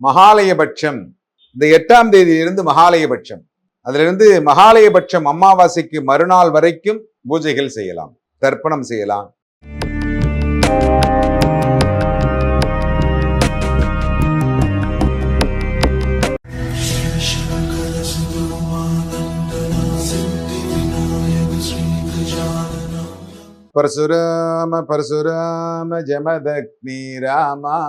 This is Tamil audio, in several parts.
மகாலயபட்சம் இந்த 8ஆம் தேதியிலிருந்து மகாலயபட்சம், அதிலிருந்து மகாலயபட்சம் அமாவாசைக்கு மறுநாள் வரைக்கும் பூஜைகள் செய்யலாம், தர்ப்பணம் செய்யலாம். பரசுராம பரசுராம ஜமதக்னி ராமா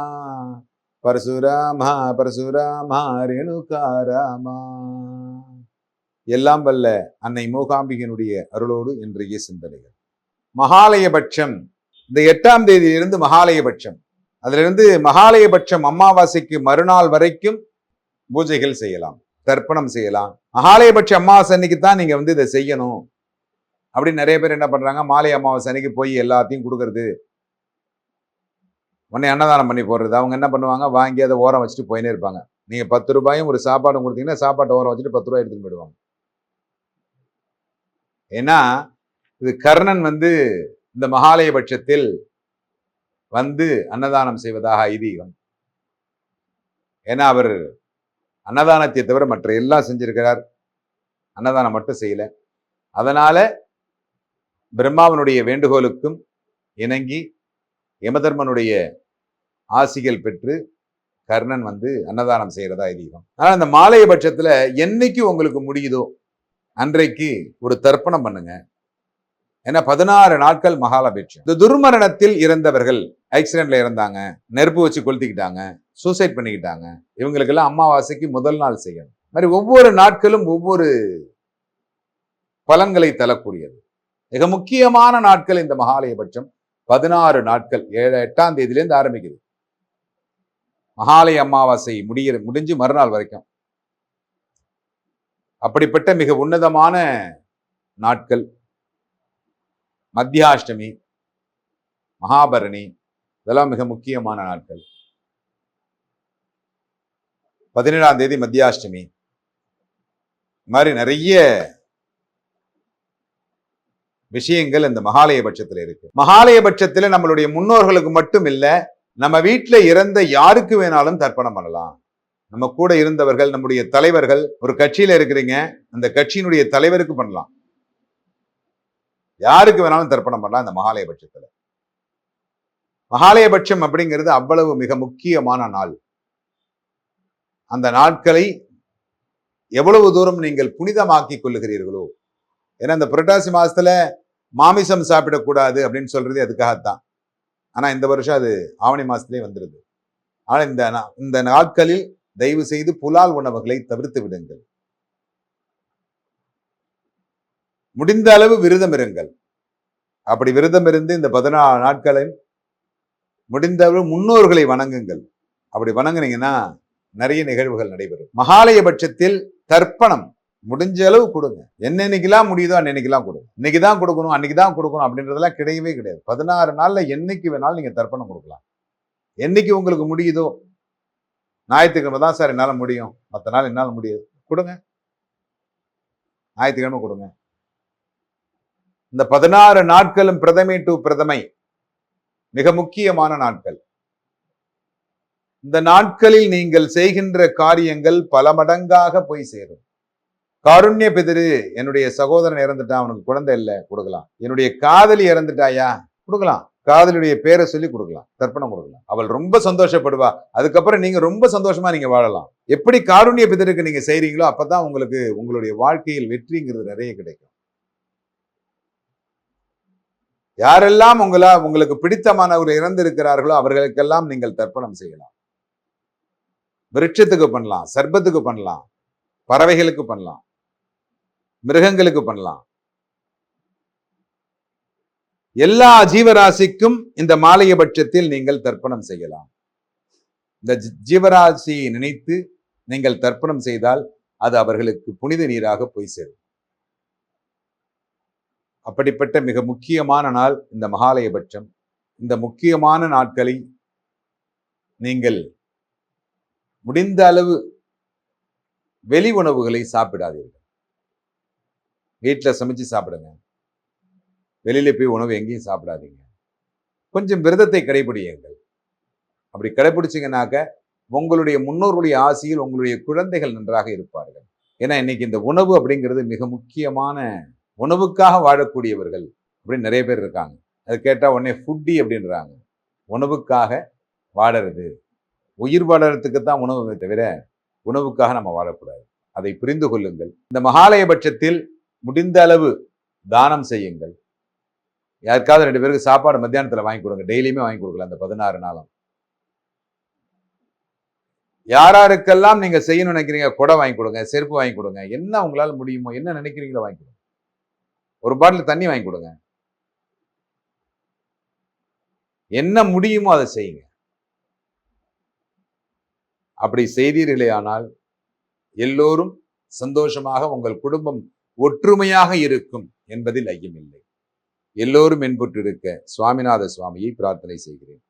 பரசுராமா பரசுராமா ரேணுகாராமா. எல்லாம் வல்ல அன்னை மூகாம்பிகனுடைய அருளோடு இன்றைய சிந்தனைகள். மகாலயபட்சம் இந்த 8ஆம் தேதியிலிருந்து மகாலயபட்சம், அதிலிருந்து மகாலயபட்சம் அமாவாசைக்கு மறுநாள் வரைக்கும் பூஜைகள் செய்யலாம், தர்ப்பணம் செய்யலாம். மகாலயபட்ச அமாவாசை அன்னைக்கு தான் நீங்க இதை செய்யணும் அப்படின்னு நிறைய பேர் என்ன பண்றாங்க, மாலை அமாவாசை அன்னைக்கு போய் எல்லாத்தையும் கொடுக்கறது, உடனே அன்னதானம் பண்ணி போடுறது. அவங்க என்ன பண்ணுவாங்க, வாங்கி அதை ஓரம் வச்சுட்டு போயினே இருப்பாங்க. நீங்க 10 ரூபாயும் ஒரு சாப்பாடும் கொடுத்தீங்கன்னா சாப்பாட்டை ஓரம் வச்சுட்டு 10 ரூபாய் எடுத்துட்டு போயிடுவாங்க. ஏன்னா இது கர்ணன் இந்த மகாலயபட்சத்தில் அன்னதானம் செய்வதாக ஐதீகம். ஏன்னா அவர் அன்னதானத்தை தவிர மற்ற எல்லாம் செஞ்சிருக்கிறார், அன்னதானம் மட்டும் செய்யல. அதனால பிரம்மாவனுடைய வேண்டுகோளுக்கும் இணங்கி யமதர்மனுடைய ஆசிகள் பெற்று கர்ணன் அன்னதானம் செய்யறதா ஐதீகம். ஆனா இந்த மாலையபட்சத்துல என்னைக்கு உங்களுக்கு முடியுதோ அன்றைக்கு ஒரு தர்ப்பணம் பண்ணுங்க. ஏன்னா 16 நாட்கள் மகாலபட்சம். இந்த துர்மரணத்தில் இறந்தவர்கள், ஆக்சிடென்ட்ல இறந்தாங்க, நெருப்பு வச்சு கொளுத்திக்கிட்டாங்க, சூசைட் பண்ணிக்கிட்டாங்க, இவங்களுக்கெல்லாம் அமாவாசைக்கு முதல் நாள் செய்யணும். மாதிரி ஒவ்வொரு நாட்களும் ஒவ்வொரு பலன்களை தரக்கூடியது. மிக முக்கியமான நாட்கள் இந்த மகாலயபட்சம் 16 நாட்கள், 8ஆம் தேதியிலிருந்து ஆரம்பிக்குது. மகாலய அமாவாசை முடிஞ்சு மறுநாள் வரைக்கும். அப்படிப்பட்ட மிக உன்னதமான நாட்கள். மத்தியாஷ்டமி, மகாபரணி, இதெல்லாம் மிக முக்கியமான நாட்கள். 17ஆம் தேதி மத்தியாஷ்டமி. மாதிரி நிறைய விஷயங்கள் இந்த மகாலயபட்சத்துல இருக்கு. மகாலயபட்சத்துல நம்மளுடைய முன்னோர்களுக்கு மட்டும் இல்ல, நம்ம வீட்டுல இறந்த யாருக்கு வேணாலும் தர்ப்பணம் பண்ணலாம். நம்ம கூட இருந்தவர்கள், நம்முடைய தலைவர்கள், ஒரு கட்சியில இருக்கிறீங்க, அந்த கட்சியினுடைய தலைவருக்கு பண்ணலாம், யாருக்கு வேணாலும் தர்ப்பணம் பண்ணலாம் இந்த மகாலயபட்சத்துல. மகாலயபட்சம் அப்படிங்கிறது அவ்வளவு மிக முக்கியமான நாள். அந்த நாட்களை எவ்வளவு தூரம் நீங்கள் புனிதமாக்கி கொள்ளுகிறீர்களோ. ஏன்னா இந்த புரட்டாசி மாசத்துல மாமிசம் சாப்பிடக்கூடாது அப்படின்னு சொல்றது அதுக்காகத்தான். ஆனா இந்த வருஷம் அது ஆவணி மாசத்திலே வந்துருது. ஆனா இந்த நாட்களில் தயவு செய்து புலால் உணவுகளை தவிர்த்து விடுங்கள். முடிந்த அளவு விரதம் இருங்கள். அப்படி விரதம் இருந்து இந்த 14 நாட்களில் முடிந்த அளவு முன்னோர்களை வணங்குங்கள். அப்படி வணங்குனீங்கன்னா நிறைய நிகழ்வுகள் நடைபெறும். மகாலயபட்சத்தில் தர்ப்பணம் முடிஞ்ச அளவு கொடுங்க. என்னைக்கெல்லாம் முடியுதோ அன்னைக்கெல்லாம் கொடுங்க. இன்னைக்குதான் கொடுக்கணும், அன்னைக்குதான் கொடுக்கணும் அப்படின்றதெல்லாம் கிடையவே கிடையாது. 16 நாள்ல என்னைக்கு வேணாலும் நீங்க தர்ப்பணம் கொடுக்கலாம். என்னைக்கு உங்களுக்கு முடியுதோ. ஞாயிற்றுக்கிழமை தான் சார் என்னால முடியும், மற்ற நாள் என்னால் முடியாது, கொடுங்க, ஞாயிற்றுக்கிழமை கொடுங்க. இந்த 16 நாட்களும் பிரதமை டு பிரதமை மிக முக்கியமான நாட்கள். இந்த நாட்களில் நீங்கள் செய்கின்ற காரியங்கள் பல மடங்காக போய் சேரும். காருண்ய பிதிரு, என்னுடைய சகோதரன் இறந்துட்டான், அவனுக்கு குழந்தை இல்லை, கொடுக்கலாம். என்னுடைய காதலி இறந்துட்டாயா, கொடுக்கலாம். காதலியுடைய பேரை சொல்லி கொடுக்கலாம், தர்ப்பணம் கொடுக்கலாம். அவள் ரொம்ப சந்தோஷப்படுவா. அதுக்கப்புறம் நீங்க ரொம்ப சந்தோஷமா நீங்க வாழலாம். எப்படி காருண்ய பிதருக்கு நீங்க செய்றீங்களோ அப்பதான் உங்களுக்கு உங்களுடைய வாழ்க்கையில் வெற்றிங்கிறது நிறைய கிடைக்கும். யாரெல்லாம் உங்களுக்கு பிடித்தமானவர்கள் இறந்திருக்கிறார்களோ அவர்களுக்கெல்லாம் நீங்கள் தர்ப்பணம் செய்யலாம். விருட்சத்துக்கு பண்ணலாம், சர்பத்துக்கு பண்ணலாம், பறவைகளுக்கு பண்ணலாம், மிருகங்களுக்கு பண்ணலாம். எல்லா ஜீவராசிக்கும் இந்த மாலையபட்சத்தில் நீங்கள் தர்ப்பணம் செய்யலாம். இந்த ஜீவராசியை நினைத்து நீங்கள் தர்ப்பணம் செய்தால் அது அவர்களுக்கு புனித நீராக போய் சேரும். அப்படிப்பட்ட மிக முக்கியமான நாள் இந்த மகாலயபட்சம். இந்த முக்கியமான நாட்களை நீங்கள் முடிந்த அளவு வெளி உணவுகளை சாப்பிடாதீர்கள். வீட்டில் சமைச்சு சாப்பிடுங்க. வெளியில போய் உணவு எங்கேயும் சாப்பிடாதீங்க. கொஞ்சம் விரதத்தை கடைபிடியுங்கள். அப்படி கடைபிடிச்சிங்கனாக்க உங்களுடைய முன்னோர்களுடைய ஆசியில் உங்களுடைய குழந்தைகள் நன்றாக இருப்பார்கள். ஏன்னா இன்னைக்கு இந்த உணவு அப்படிங்கிறது மிக முக்கியமான, உணவுக்காக வாழக்கூடியவர்கள் அப்படின்னு நிறைய பேர் இருக்காங்க. அது கேட்டால் உடனே ஃபுட்டி அப்படின்றாங்க. உணவுக்காக வாழறது, உயிர் வாழறதுக்கு தான் உணவு தவிர உணவுக்காக நம்ம வாழக்கூடாது. அதை புரிந்து கொள்ளுங்கள். இந்த மகாலய பட்சத்தில் முடிந்த அளவு தானம் செய்யுங்கள். யாருக்காவது 2 பேருக்கு சாப்பாடு மத்தியானத்தில் வாங்கி கொடுங்க. டெய்லியுமே வாங்கி கொடுக்கலாம் அந்த 16 நாளும். யாராருக்கெல்லாம் நீங்க செய்யணும்னு நினைக்கிறீங்க, கொடை வாங்கி கொடுங்க, செருப்பு வாங்கி கொடுங்க, என்ன உங்களால முடியுமோ, என்ன நினைக்கிறீங்களோ வாங்கி கொடுங்க. ஒரு பாட்டில் தண்ணி வாங்கி கொடுங்க. என்ன முடியுமோ அதை செய்யுங்க. அப்படி செய்தீர்களே ஆனால் எல்லோரும் சந்தோஷமாக, உங்கள் குடும்பம் ஒற்றுமையாக இருக்கும் என்பதில் ஐயமில்லை. எல்லோரும் என்புற்றிருக்க சுவாமிநாத சுவாமியை பிரார்த்தனை செய்கிறேன்.